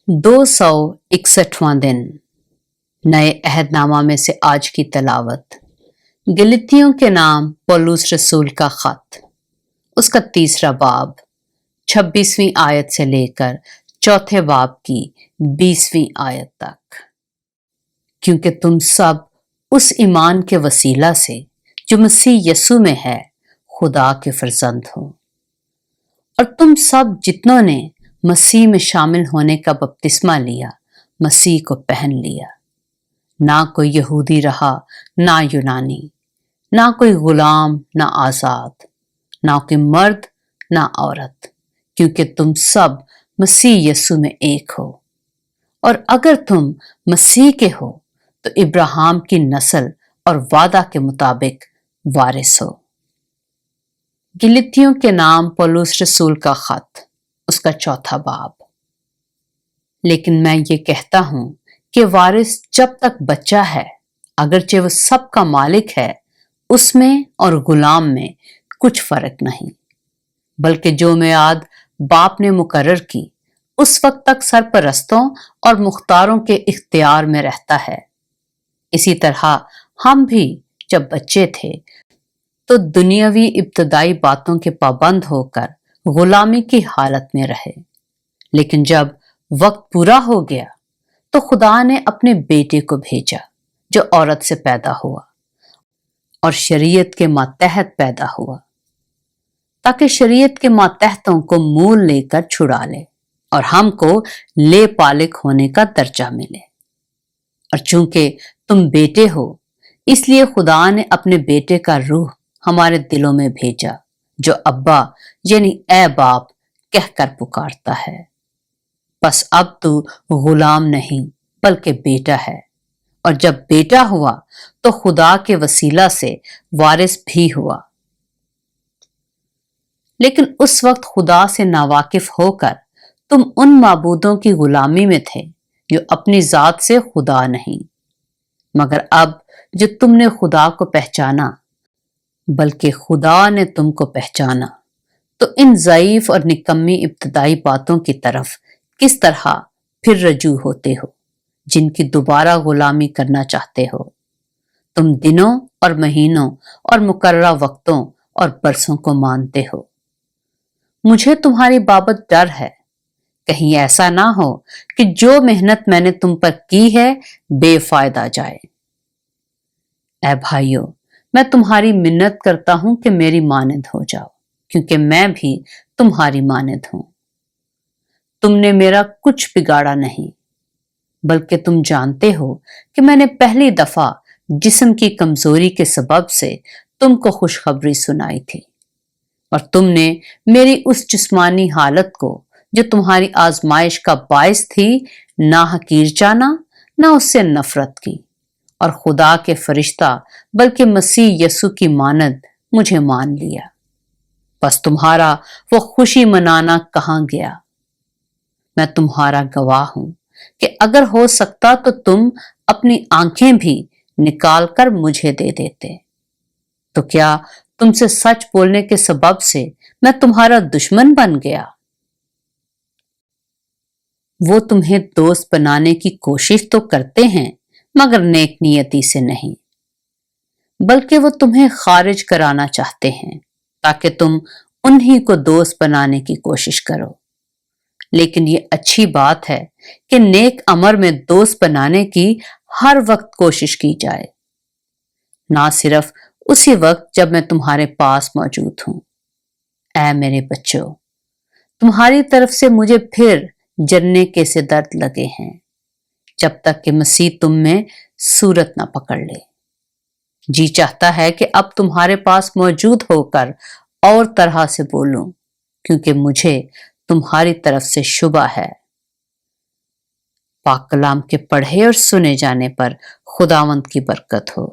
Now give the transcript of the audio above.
261वां दिन। नए अहदनामा में से आज की तलावत गलतियों के नाम पौलुस रसूल का खत, उसका 3रा बाब 26वीं आयत से लेकर 4थे बाब की 20वीं आयत तक। क्योंकि तुम सब उस ईमान के वसीला से जो मसीह यस्सु में है खुदा के फर्जंद हो, और तुम सब जितनों ने मसीह में शामिल होने का बपतिस्मा लिया मसीह को पहन लिया। ना कोई यहूदी रहा ना यूनानी, ना कोई गुलाम ना आजाद, ना कोई मर्द ना औरत, क्योंकि तुम सब मसीह यस्सु में एक हो। और अगर तुम मसीह के हो तो इब्राहिम की नस्ल और वादा के मुताबिक वारिस हो। गलतियों के नाम पौलुस रसूल का खत, उसका 4था बाब। लेकिन मैं ये कहता हूं कि वारिस जब तक बच्चा है, अगरचे वो सबका मालिक है, उसमें और गुलाम में कुछ फर्क नहीं, बल्कि जो मियाद बाप ने मुकर्रर की उस वक्त तक सरपरस्तों और मुख्तारों के इख्तियार में रहता है। इसी तरह हम भी जब बच्चे थे तो दुनियावी इब्तदाई बातों के पाबंद होकर गुलामी की हालत में रहे। लेकिन जब वक्त पूरा हो गया तो खुदा ने अपने बेटे को भेजा जो औरत से पैदा हुआ और शरीयत के मातहत पैदा हुआ, ताकि शरीयत के मातहतों को मूल लेकर छुड़ा ले और हमको ले पालिक होने का दर्जा मिले। और चूंकि तुम बेटे हो, इसलिए खुदा ने अपने बेटे का रूह हमारे दिलों में भेजा, जो अब्बा यानी ए बाप कहकर पुकारता है। बस अब तू गुलाम नहीं बल्कि बेटा है, और जब बेटा हुआ तो खुदा के वसीला से वारिस भी हुआ। लेकिन उस वक्त खुदा से नावाकिफ होकर तुम उन माबूदों की गुलामी में थे जो अपनी जात से खुदा नहीं। मगर अब जो तुमने खुदा को पहचाना, बल्कि खुदा ने तुमको पहचाना, तो इन ज़ईफ और निकम्मी इब्तदाई बातों की तरफ किस तरह फिर रजू होते हो, जिनकी दोबारा गुलामी करना चाहते हो। तुम दिनों और महीनों और मुकर्ररा वक्तों और बरसों को मानते हो। मुझे तुम्हारी बाबत डर है, कहीं ऐसा ना हो कि जो मेहनत मैंने तुम पर की है बेफायदा जाए। ऐ भाइयों, मैं तुम्हारी मिन्नत करता हूं कि मेरी मानद हो जाओ, क्योंकि मैं भी तुम्हारी मानद हूं। तुमने मेरा कुछ बिगाड़ा नहीं, बल्कि तुम जानते हो कि मैंने पहली दफा जिस्म की कमजोरी के सबब से तुमको खुशखबरी सुनाई थी, और तुमने मेरी उस जिस्मानी हालत को जो तुम्हारी आजमाइश का बायस थी ना हकीर जाना ना उससे नफरत की, और खुदा के फरिश्ता बल्कि मसीह यस्सु की मानद मुझे मान लिया। बस तुम्हारा वो खुशी मनाना कहाँ गया। मैं तुम्हारा गवाह हूं कि अगर हो सकता तो तुम अपनी आंखें भी निकाल कर मुझे दे देते। तो क्या तुमसे सच बोलने के सबब से मैं तुम्हारा दुश्मन बन गया? वो तुम्हें दोस्त बनाने की कोशिश तो करते हैं, मगर नेक नियति से नहीं, बल्कि वो तुम्हें खारिज कराना चाहते हैं ताकि तुम उन्हीं को दोस्त बनाने की कोशिश करो। लेकिन ये अच्छी बात है कि नेक अमर में दोस्त बनाने की हर वक्त कोशिश की जाए, ना सिर्फ उसी वक्त जब मैं तुम्हारे पास मौजूद हूं। ऐ मेरे बच्चों, तुम्हारी तरफ से मुझे फिर जन्ने के से दर्द लगे हैं, जब तक कि मसीह तुम में सूरत ना पकड़ ले। जी चाहता है कि अब तुम्हारे पास मौजूद होकर और तरह से बोलूं, क्योंकि मुझे तुम्हारी तरफ से शुबा है। पाक कलाम के पढ़े और सुने जाने पर खुदावंद की बरकत हो।